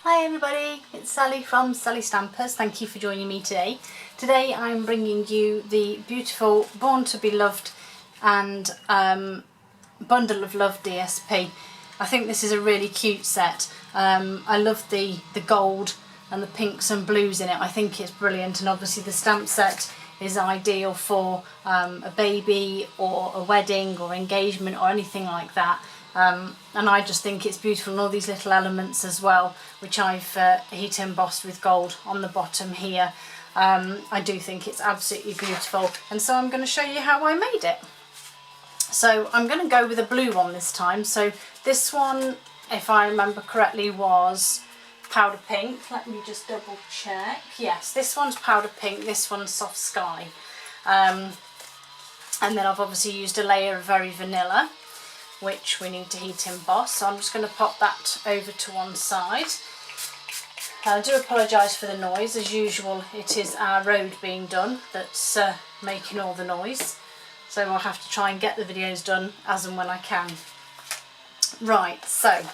Hi everybody, it's Sally from Sally Stampers. Thank you for joining me today. Today I'm bringing you the beautiful Born to be Loved and Bundle of Love DSP. I think this is a really cute set. I love the gold and the pinks and blues in it. I think it's brilliant, and obviously the stamp set is ideal for a baby or a wedding or engagement or anything like that. And I just think it's beautiful, and all these little elements as well, which I've heat embossed with gold on the bottom here. I do think it's absolutely beautiful, and so I'm going to show you how I made it. So I'm going to go with a blue one this time. So this one, if I remember correctly, was powder pink. Let me just double check. Yes, this one's powder pink, this one's soft sky. And then I've obviously used a layer of very vanilla, which we need to heat emboss. So I'm just going to pop that over to one side. I do apologise for the noise. As usual, it is our road being done that's making all the noise. So I'll have to try and get the videos done as and when I can. Right, so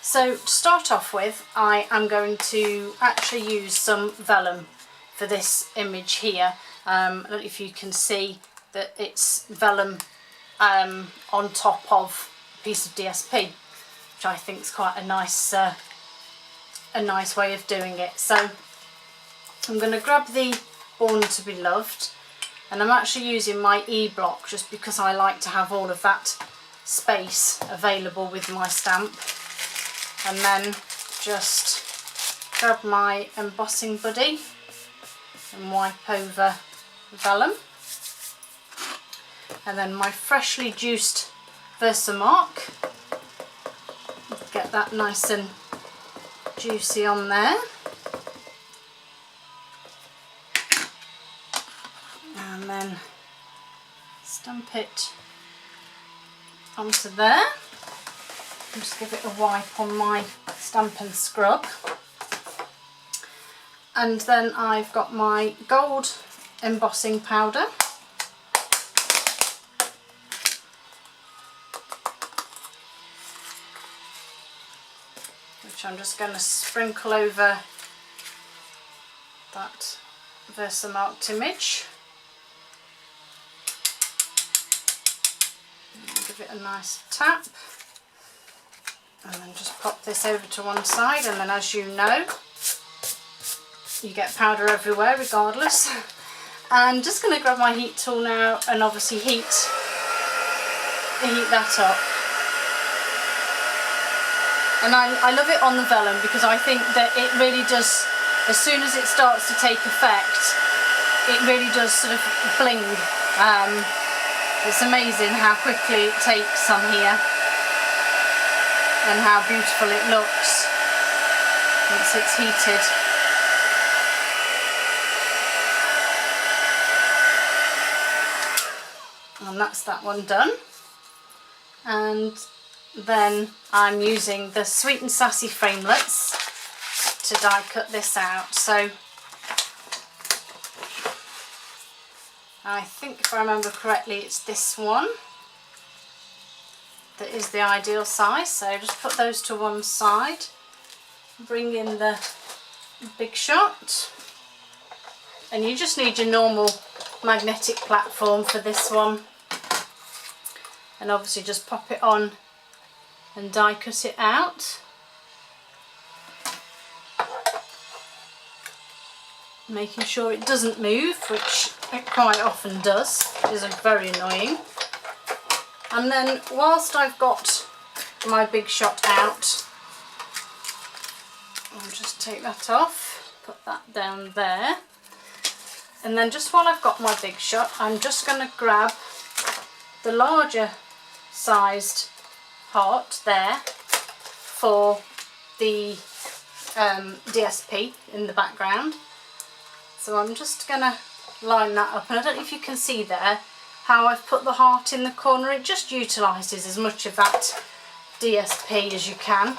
to start off with, I am going to actually use some vellum for this image here. I don't know if you can see that it's vellum on top of a piece of DSP, which I think is quite a nice way of doing it. So I'm going to grab the Born to be Loved, and I'm actually using my E-block just because I like to have all of that space available with my stamp. And then just grab my embossing buddy and wipe over vellum. And then my freshly juiced Versamark, get that nice and juicy on there. And then stamp it onto there. And just give it a wipe on my Stampin' Scrub. And then I've got my gold embossing powder. Which I'm just going to sprinkle over that Versamarked image. And give it a nice tap. And then just pop this over to one side, and then, as you know, you get powder everywhere regardless. And just going to grab my heat tool now and obviously heat that up. And I love it on the vellum because I think that it really does, as soon as it starts to take effect, it really does sort of bling. It's amazing how quickly it takes on here and how beautiful it looks once it's heated. And that's that one done. And then I'm using the Sweet and Sassy framelits to die cut this out. So I think, if I remember correctly, it's this one that is the ideal size. So just put those to one side, bring in the Big Shot, and you just need your normal magnetic platform for this one, and obviously just pop it on and die cut it out. Making sure it doesn't move, which it quite often does, which is very annoying. And then whilst I've got my Big Shot out, I'll just take that off, put that down there. And then just while I've got my Big Shot, I'm just going to grab the larger sized heart there for the DSP in the background. So I'm just going to line that up, and I don't know if you can see there how I've put the heart in the corner. It just utilises as much of that DSP as you can.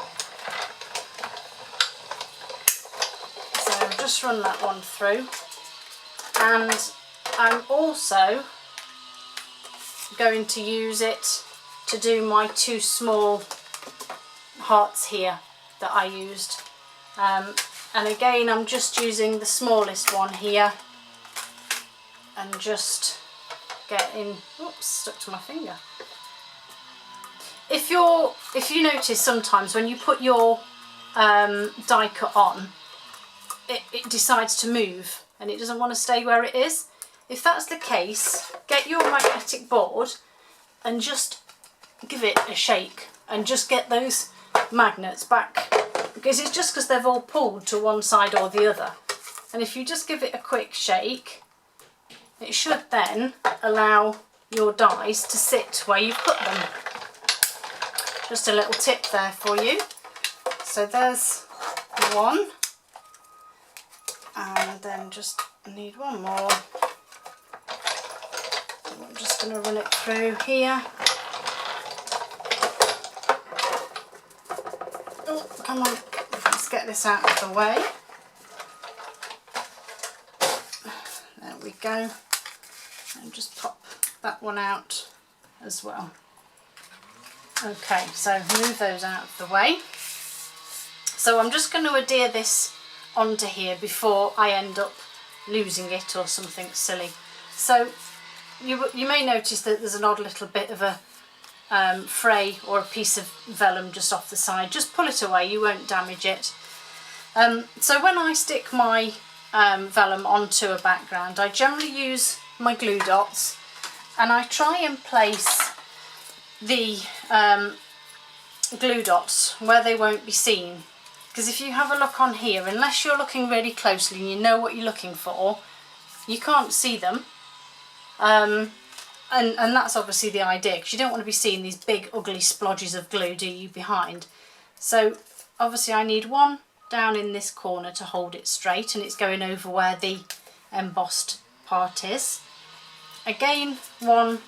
So I'll just run that one through, and I'm also going to use it to do my two small hearts here that I used And again, I'm just using the smallest one here and just getting, oops, stuck to my finger. If you notice sometimes when you put your die cut on, it decides to move and it doesn't want to stay where it is. If that's the case, get your magnetic board and just give it a shake and just get those magnets back, because it's just because they've all pulled to one side or the other. And if you just give it a quick shake, it should then allow your dies to sit where you've put them. Just a little tip there for you. So there's one, and then just need one more. I'm just going to run it through here. Oh, come on, let's get this out of the way. There we go. And just pop that one out as well. Okay, so move those out of the way. So I'm just going to adhere this onto here before I end up losing it or something silly. So you may notice that there's an odd little bit of a fray or a piece of vellum just off the side. Just pull it away, you won't damage it. So when I stick my vellum onto a background, I generally use my glue dots and I try and place the glue dots where they won't be seen, because if you have a look on here, unless you're looking really closely and you know what you're looking for, you can't see them. And that's obviously the idea, because you don't want to be seeing these big ugly splodges of glue, do you, behind. So obviously I need one down in this corner to hold it straight, and it's going over where the embossed part is. Again, one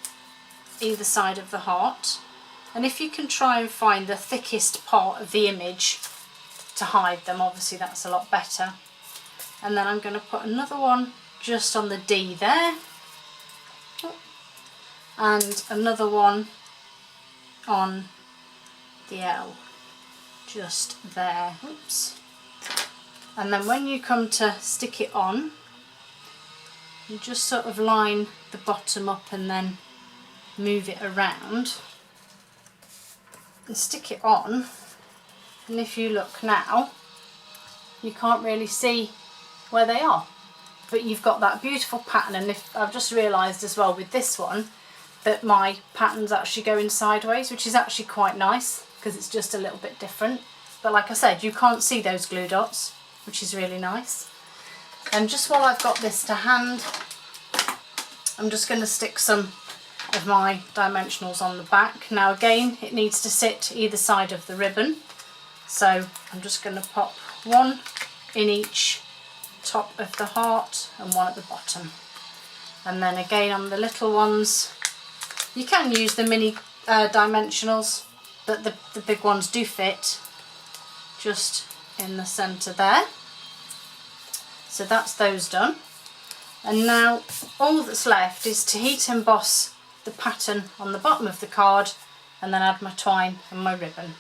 either side of the heart, and if you can try and find the thickest part of the image to hide them, obviously that's a lot better. And then I'm going to put another one just on the D there, and another one on the L just there. Oops. And then when you come to stick it on, you just sort of line the bottom up and then move it around and stick it on. And if you look now, you can't really see where they are, but you've got that beautiful pattern. And if I've just realised as well with this one that my pattern's actually going sideways, which is actually quite nice because it's just a little bit different. But like I said, you can't see those glue dots, which is really nice. And just while I've got this to hand, I'm just going to stick some of my dimensionals on the back. Now again, it needs to sit either side of the ribbon, so I'm just going to pop one in each top of the heart and one at the bottom. And then again on the little ones, you can use the mini dimensionals, but the big ones do fit just in the centre there. So that's those done. And now all that's left is to heat emboss the pattern on the bottom of the card and then add my twine and my ribbon.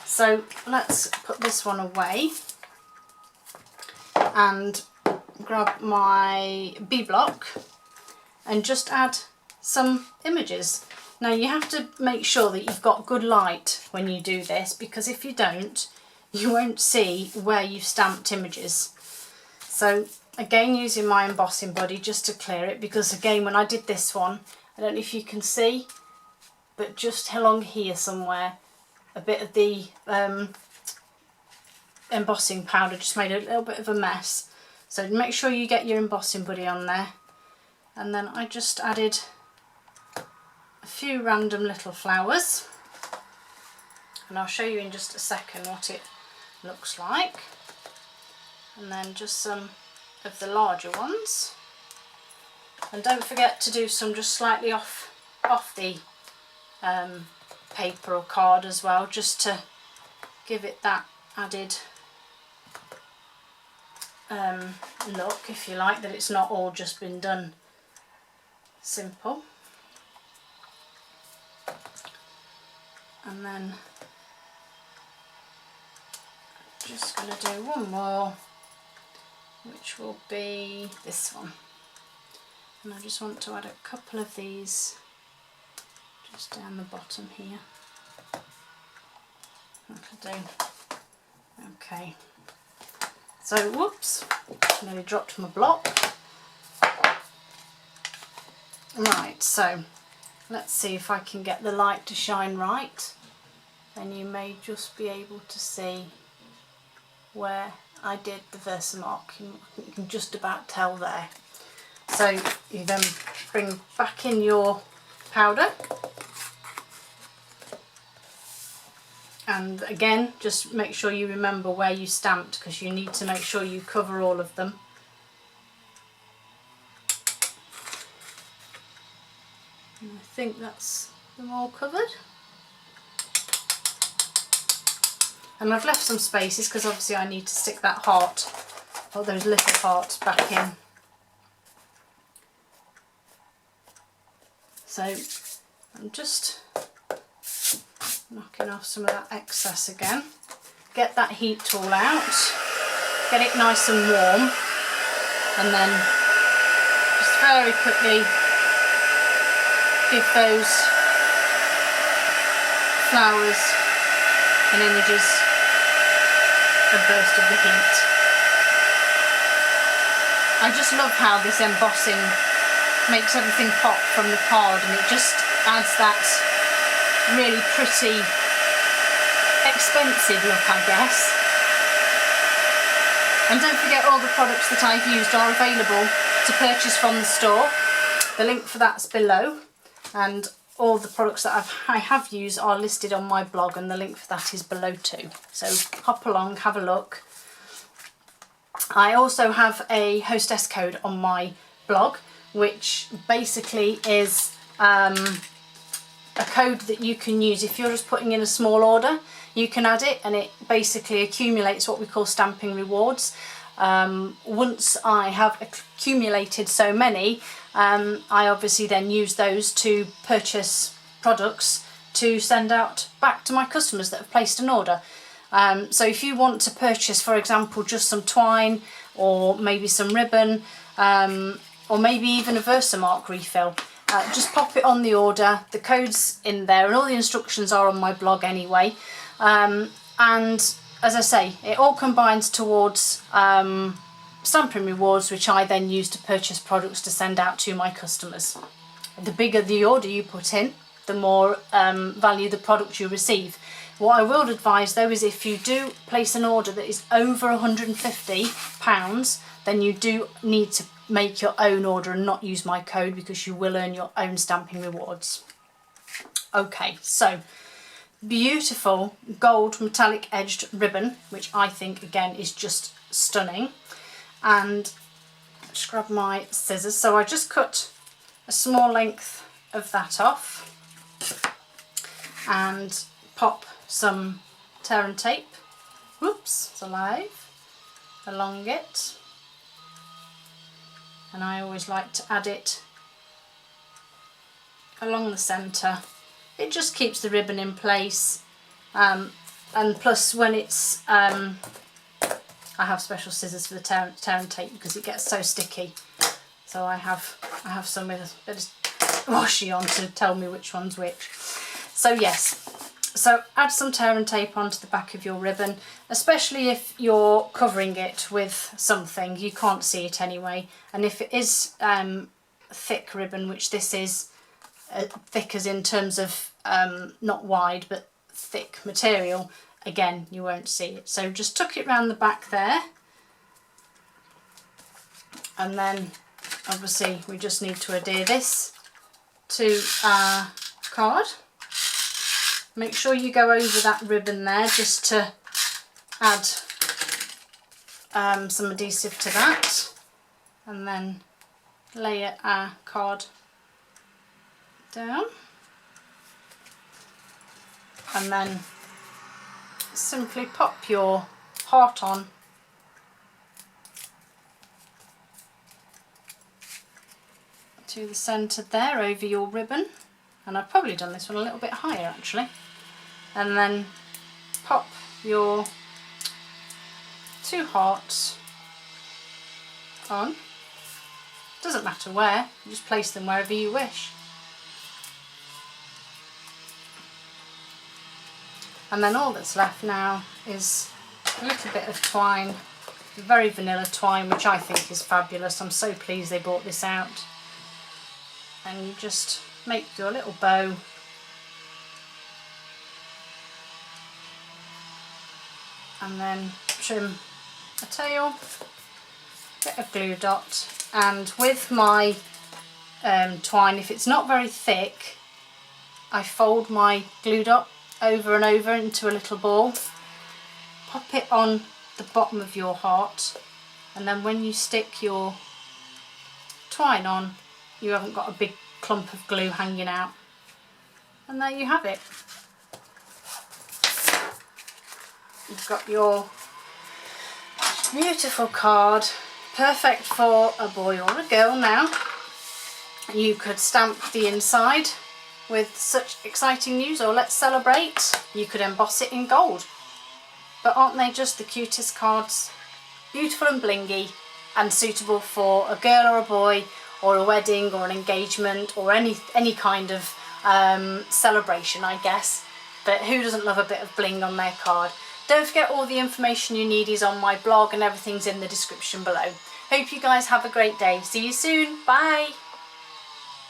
So let's put this one away and grab my B block and just add some images. Now you have to make sure that you've got good light when you do this, because if you don't, you won't see where you've stamped images. So again, using my embossing buddy just to clear it, because again when I did this one, I don't know if you can see, but just along here somewhere, a bit of the embossing powder just made a little bit of a mess. So make sure you get your embossing buddy on there. And then I just added a few random little flowers, and I'll show you in just a second what it looks like. And then just some of the larger ones. And don't forget to do some just slightly off the paper or card as well, just to give it that added look, if you like, that it's not all just been done simple. And then just going to do one more, which will be this one. And I just want to add a couple of these just down the bottom here. That'll do. Okay. So, whoops, nearly dropped my block. Right, so let's see if I can get the light to shine right. Then you may just be able to see where I did the Versamark. You can just about tell there. So you then bring back in your powder, and again just make sure you remember where you stamped, because you need to make sure you cover all of them. And I think that's them all covered. And I've left some spaces because obviously I need to stick that heart, or those little hearts, back in. So I'm just knocking off some of that excess again. Get that heat tool out, get it nice and warm, and then just very quickly give those flowers and images a burst of the heat. I just love how this embossing makes everything pop from the card, and it just adds that really pretty, expensive look, I guess. And don't forget, all the products that I've used are available to purchase from the store. The link for that's below, and all the products that I have used are listed on my blog, and the link for that is below too. So hop along, have a look. I also have a hostess code on my blog, which basically is a code that you can use if you're just putting in a small order. You can add it, and it basically accumulates what we call stamping rewards. Once I have accumulated so many, I obviously then use those to purchase products to send out back to my customers that have placed an order. So if you want to purchase, for example, just some twine, or maybe some ribbon, or maybe even a Versamark refill, just pop it on the order. The code's in there, and all the instructions are on my blog anyway. And as I say, it all combines towards stamping rewards, which I then use to purchase products to send out to my customers. The bigger the order you put in, the more value the product you receive. What I will advise though is, if you do place an order that is over £150, then you do need to make your own order and not use my code, because you will earn your own stamping rewards. Okay, so beautiful gold metallic edged ribbon, which I think again is just stunning. And just grab my scissors. So I just cut a small length of that off and pop some tear and tape, whoops, it's alive, along it. And I always like to add it along the centre. It just keeps the ribbon in place, and plus when it's I have special scissors for the tear and tape, because it gets so sticky. So I have some with a bit of washi on to tell me which one's which. So yes, so add some tear and tape onto the back of your ribbon, especially if you're covering it with something. You can't see it anyway, and if it is thick ribbon, which this is, thick as in terms of not wide but thick material, again you won't see it. So just tuck it round the back there, and then obviously we just need to adhere this to our card. Make sure you go over that ribbon there just to add some adhesive to that, and then layer our card down, and then simply pop your heart on to the centre there over your ribbon. And I've probably done this one a little bit higher actually. And then pop your 2 hearts on. Doesn't matter where, you just place them wherever you wish. And then all that's left now is a little bit of twine, very vanilla twine, which I think is fabulous. I'm so pleased they brought this out. And you just make your little bow. And then trim a tail, get a glue dot, and with my twine, if it's not very thick, I fold my glue dot over and over into a little ball, pop it on the bottom of your heart, and then when you stick your twine on, you haven't got a big clump of glue hanging out. And there you have it. You've got your beautiful card, perfect for a boy or a girl now. You could stamp the inside with such exciting news, or let's celebrate. You could emboss it in gold. But aren't they just the cutest cards? Beautiful and blingy, and suitable for a girl or a boy, or a wedding or an engagement, or any kind of celebration, I guess. But who doesn't love a bit of bling on their card? Don't forget, all the information you need is on my blog, and everything's in the description below. Hope you guys have a great day. See you soon. Bye.